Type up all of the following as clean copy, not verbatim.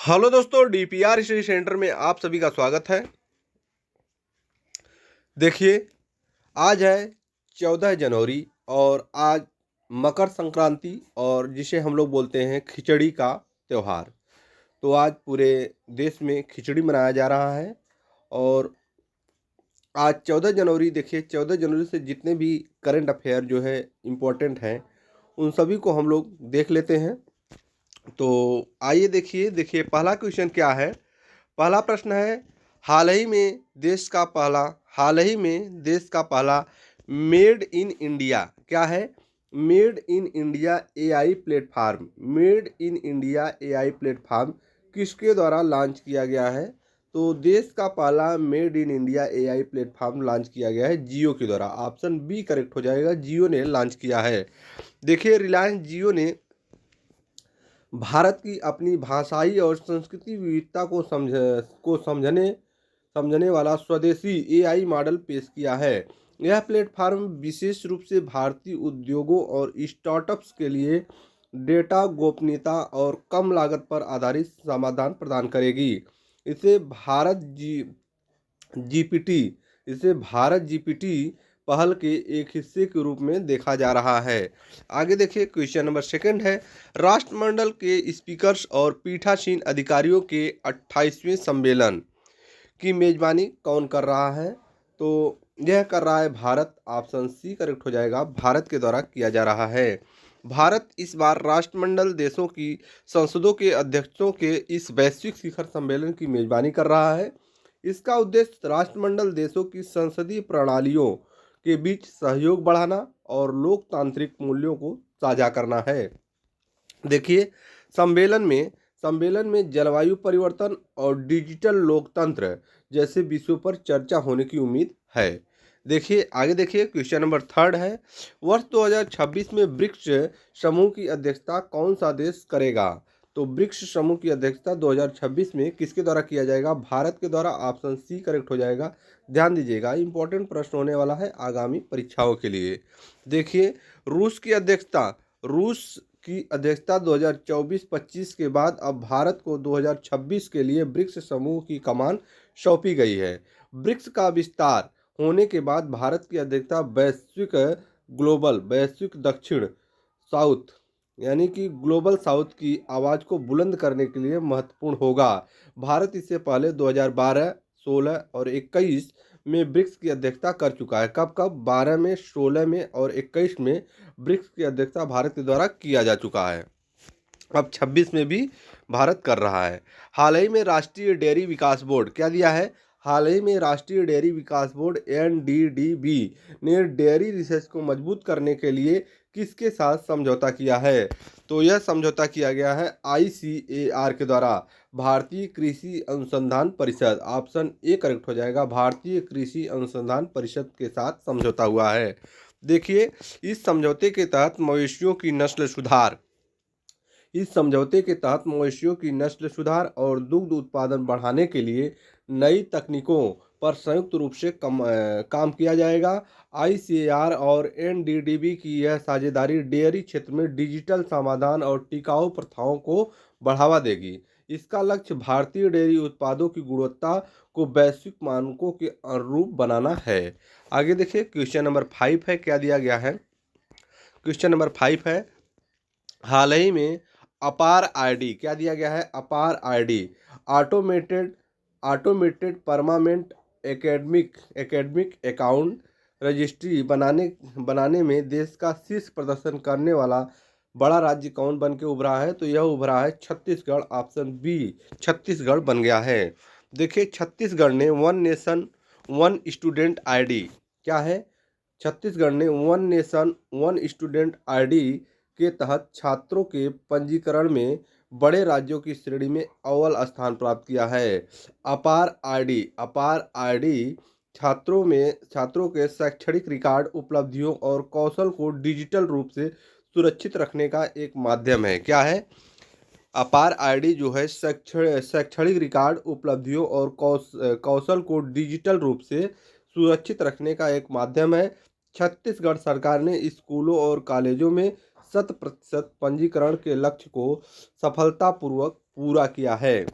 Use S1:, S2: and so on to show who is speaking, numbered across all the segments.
S1: Hello दोस्तों, DPR study centre में आप सभी का स्वागत है। देखिए, आज है 14 जनवरी और आज मकर संक्रांति और जिसे हम लोग बोलते हैं खिचड़ी का त्यौहार। तो आज पूरे देश में खिचड़ी मनाया जा रहा है और आज 14 जनवरी। देखिए, 14 जनवरी से जितने भी करंट अफेयर जो है इम्पोर्टेंट हैं, उन सभी को हम लोग देख लेते हैं। तो आइए देखिए पहला क्वेश्चन क्या है। पहला प्रश्न है, हाल ही में देश का पहला मेड इन इंडिया क्या है? Made in India AI platform. Made in India AI platform किसके द्वारा लॉन्च किया गया है? तो देश का पहला made in India AI platform launch किया गया है जियो के द्वारा। ऑप्शन बी करेक्ट हो जाएगा, जियो ने लॉन्च किया है। देखिए, रिलायंस जियो ने भारत की अपनी भाषाई और संस्कृति विविधता को समझने वाला स्वदेशी एआई मॉडल पेश किया है। यह प्लेटफॉर्म विशेष रूप से भारतीय उद्योगों और स्टार्टअप्स के लिए डेटा गोपनीयता और कम लागत पर आधारित समाधान प्रदान करेगी। इसे जीपीटी भारत जीपीटी पहल के एक हिस्से के रूप में देखा जा रहा है। आगे देखिए, क्वेश्चन नंबर सेकंड है, राष्ट्रमंडल के स्पीकर्स और पीठासीन अधिकारियों के 28वें सम्मेलन की मेजबानी कौन कर रहा है? तो यह कर रहा है भारत। ऑप्शन सी करेक्ट हो जाएगा, भारत के द्वारा किया जा रहा है। भारत इस बार राष्ट्रमंडल देशों की संसदों के अध्यक्षों के इस वैश्विक शिखर सम्मेलन की मेजबानी कर रहा है। इसका उद्देश्य राष्ट्रमंडल देशों की संसदीय प्रणालियों के बीच सहयोग बढ़ाना और लोकतांत्रिक मूल्यों को साझा करना है। देखिए, सम्मेलन में जलवायु परिवर्तन और डिजिटल लोकतंत्र जैसे विषयों पर चर्चा होने की उम्मीद है। देखिए, आगे देखिए, क्वेश्चन नंबर थर्ड है, वर्ष 2026 में ब्रिक्स समूह की अध्यक्षता कौन सा देश करेगा? तो ब्रिक्स समूह की अध्यक्षता 2026 में किसके द्वारा किया जाएगा? भारत के द्वारा। ऑप्शन सी करेक्ट हो जाएगा। ध्यान दीजिएगा, इंपॉर्टेंट प्रश्न होने वाला है आगामी परीक्षाओं के लिए। देखिए, रूस की अध्यक्षता 2024-25 के बाद अब भारत को 2026 के लिए ब्रिक्स समूह की कमान सौंपी गई है। ब्रिक्स का विस्तार होने के बाद भारत की अध्यक्षता वैश्विक दक्षिण साउथ यानी कि ग्लोबल साउथ की आवाज़ को बुलंद करने के लिए महत्वपूर्ण होगा। भारत इससे पहले 2012, 16 और 21 में ब्रिक्स की अध्यक्षता कर चुका है। कब कब? 12 में, 16 में और 21 में ब्रिक्स की अध्यक्षता भारत के द्वारा किया जा चुका है। अब 26 में भी भारत कर रहा है। हाल ही में राष्ट्रीय डेयरी विकास बोर्ड क्या दिया है? हाल ही में राष्ट्रीय डेयरी विकास बोर्ड एनडीडीबी ने डेयरी रिसर्च को मजबूत करने के लिए किसके साथ समझौता किया है? तो यह समझौता किया गया है आईसीएआर के द्वारा, भारतीय कृषि अनुसंधान परिषद। ऑप्शन ए करेक्ट हो जाएगा, भारतीय कृषि अनुसंधान परिषद के साथ समझौता हुआ है। देखिए, इस समझौते के तहत मवेशियों की नस्ल सुधार और दुग्ध उत्पादन बढ़ाने के लिए नई तकनीकों पर संयुक्त रूप से काम किया जाएगा। आईसीएआर और एनडीडीबी की यह साझेदारी डेयरी क्षेत्र में डिजिटल समाधान और टिकाऊ प्रथाओं को बढ़ावा देगी। इसका लक्ष्य भारतीय डेयरी उत्पादों की गुणवत्ता को वैश्विक मानकों के अनुरूप बनाना है। आगे देखिए, क्वेश्चन नंबर 5 है, क्या दिया गया है? क्वेश्चन नंबर 5 है, हाल ही में अपार आईडी क्या दिया गया है? अपार ID automated permanent academic account registry बनाने में देश का शीर्ष प्रदर्शन करने वाला बड़ा राज्य कौन बन के उभरा है? तो यह उभरा है छत्तीसगढ़। ऑप्शन बी, छत्तीसगढ़ बन गया है। देखिए, छत्तीसगढ़ ने one nation one student ID क्या है? छत्तीसगढ़ ने one nation one student ID के तहत छात्रों के पंजीकरण में बड़े राज्यों की श्रेणी में अव्वल स्थान प्राप्त किया है। अपार आईडी छात्रों के शैक्षणिक रिकॉर्ड, उपलब्धियों और कौशल को डिजिटल रूप से सुरक्षित रखने का एक माध्यम है। क्या है? अपार आईडी जो है शैक्षणिक रिकॉर्ड, उपलब्धियों और कौशल को डिजिटल रूप से सुरक्षित रखने का एक माध्यम है। छत्तीसगढ़ सरकार ने स्कूलों और कॉलेजों में 100% पंजीकरण के लक्ष्य को सफलतापूर्वक पूरा किया है।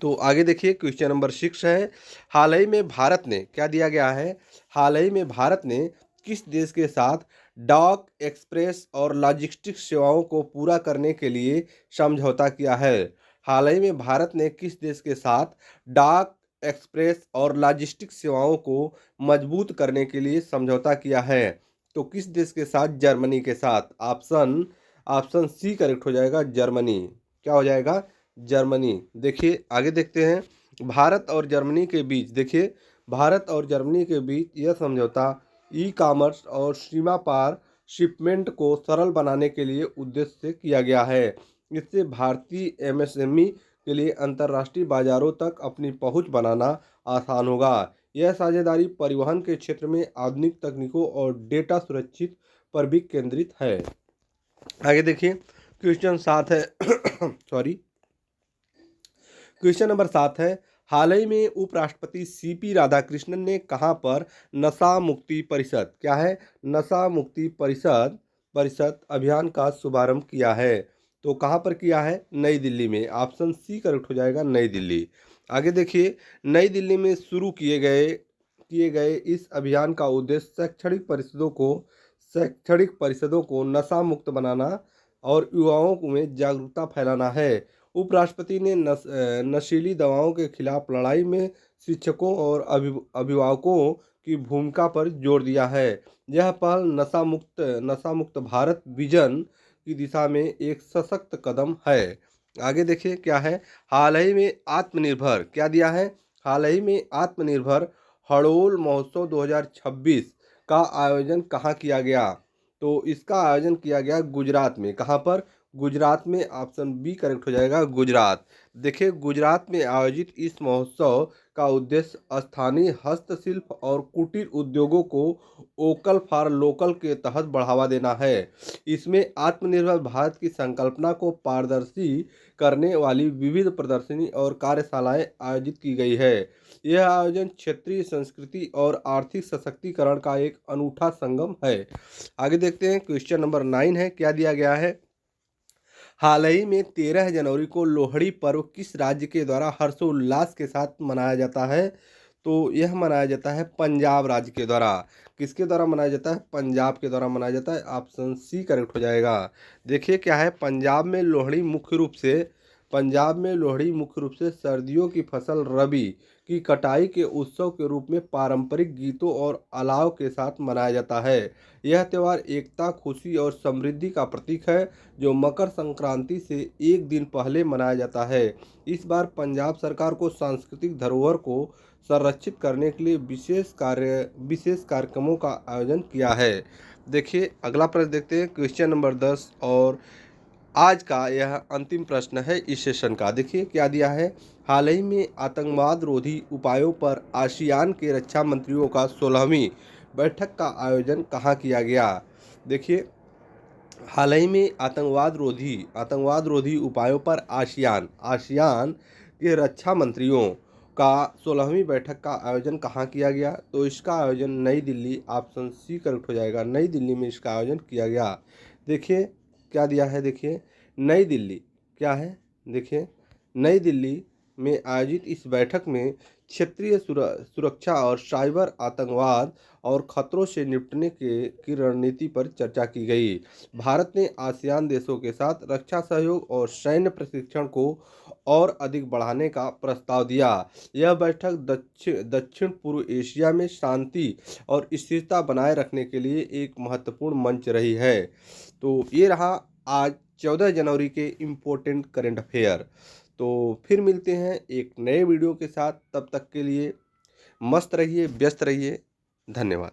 S1: तो आगे देखिए क्वेश्चन नंबर 6 है, हाल ही में भारत ने क्या दिया गया है, हाल ही में भारत ने किस देश के साथ डाक एक्सप्रेस और लॉजिस्टिक्स सेवाओं को पूरा करने के लिए समझौता किया है। हाल ही में भारत ने किस देश के साथ डाक एक्सप्रेस और लॉजिस्टिक्स सेवाओं को मजबूत करने के लिए समझौता किया है। तो किस देश के साथ, जर्मनी के साथ। ऑप्शन ऑप्शन सी करेक्ट हो जाएगा, जर्मनी। क्या हो जाएगा, जर्मनी। देखिए आगे देखते हैं, भारत और जर्मनी के बीच, देखिए भारत और जर्मनी के बीच यह समझौता ई कॉमर्स और सीमा पार शिपमेंट को सरल बनाने के लिए उद्देश्य से किया गया है। इससे भारतीय एमएसएमई के लिए अंतर्राष्ट्रीय बाजारों तक अपनी पहुंच बनाना आसान होगा। यह साझेदारी परिवहन के क्षेत्र में आधुनिक तकनीकों और डेटा सुरक्षित पर भी केंद्रित है। आगे देखिए क्वेश्चन 7 है सॉरी, क्वेश्चन नंबर 7 है, हाल ही में उपराष्ट्रपति सीपी राधाकृष्णन ने कहां पर नशा मुक्ति परिषद, क्या है, नशा मुक्ति परिषद परिषद अभियान का शुभारंभ किया है। तो कहां पर किया है, नई दिल्ली में। ऑप्शन सी करेक्ट हो जाएगा, नई दिल्ली। आगे देखिए, नई दिल्ली में शुरू किए गए इस अभियान का उद्देश्य शैक्षणिक परिषदों को नशा मुक्त बनाना और युवाओं में जागरूकता फैलाना है। उपराष्ट्रपति ने नशीली दवाओं के खिलाफ लड़ाई में शिक्षकों और अभिभावकों की भूमिका पर जोर दिया है। यह पहल नशा मुक्त भारत विजन की दिशा में एक सशक्त कदम है। आगे देखिए क्या है, हाल ही में आत्मनिर्भर, क्या दिया है, हाल ही में आत्मनिर्भर हड़ोल महोत्सव 2026 का आयोजन कहाँ किया गया। तो इसका आयोजन किया गया गुजरात में। कहाँ पर, गुजरात में। ऑप्शन बी करेक्ट हो जाएगा, गुजरात। देखिए गुजरात में आयोजित इस महोत्सव का उद्देश्य स्थानीय हस्तशिल्प और कुटीर उद्योगों को वोकल फॉर लोकल के तहत बढ़ावा देना है। इसमें आत्मनिर्भर भारत की संकल्पना को पारदर्शी करने वाली विविध प्रदर्शनी और कार्यशालाएं आयोजित की गई है। यह आयोजन क्षेत्रीय संस्कृति और आर्थिक सशक्तिकरण का एक अनूठा संगम है। आगे देखते हैं क्वेश्चन नंबर 9 है, क्या दिया गया है, हाल ही में 13 जनवरी को लोहड़ी पर्व किस राज्य के द्वारा हर्षोल्लास के साथ मनाया जाता है। तो यह मनाया जाता है पंजाब राज्य के द्वारा। किसके द्वारा मनाया जाता है, पंजाब के द्वारा मनाया जाता है। ऑप्शन सी करेक्ट हो जाएगा। देखिए क्या है, पंजाब में लोहड़ी मुख्य रूप से सर्दियों की फसल रबी की कटाई के उत्सव के रूप में पारंपरिक गीतों और अलाव के साथ मनाया जाता है। यह त्यौहार एकता, खुशी और समृद्धि का प्रतीक है, जो मकर संक्रांति से एक दिन पहले मनाया जाता है। इस बार पंजाब सरकार को सांस्कृतिक धरोहर को संरक्षित करने के लिए विशेष कार्यक्रमों का आयोजन किया है। देखिए अगला प्रश्न देखते हैं, क्वेश्चन नंबर 10 और आज का यह अंतिम प्रश्न है इस सेशन का। देखिए क्या दिया है, हाल ही में आतंकवाद रोधी उपायों पर आसियान के रक्षा मंत्रियों का 16वीं बैठक का आयोजन कहाँ किया गया। देखिए हाल ही में आतंकवाद रोधी उपायों पर आसियान के रक्षा मंत्रियों का 16वीं बैठक का आयोजन कहाँ किया गया। तो इसका आयोजन नई दिल्ली, ऑप्शन सी करेक्ट हो जाएगा, नई दिल्ली में इसका आयोजन किया गया। देखिए क्या दिया है, देखिए नई दिल्ली, क्या है, देखिए नई दिल्ली में आयोजित इस बैठक में क्षेत्रीय सुरक्षा और साइबर आतंकवाद और खतरों से निपटने की रणनीति पर चर्चा की गई। भारत ने आसियान देशों के साथ रक्षा सहयोग और सैन्य प्रशिक्षण को और अधिक बढ़ाने का प्रस्ताव दिया। यह बैठक दक्षिण पूर्व एशिया में शांति और स्थिरता बनाए रखने के लिए एक महत्वपूर्ण मंच रही है। तो ये रहा आज 14 जनवरी के इम्पोर्टेंट करंट अफेयर। तो फिर मिलते हैं एक नए वीडियो के साथ, तब तक के लिए मस्त रहिए, व्यस्त रहिए। धन्यवाद।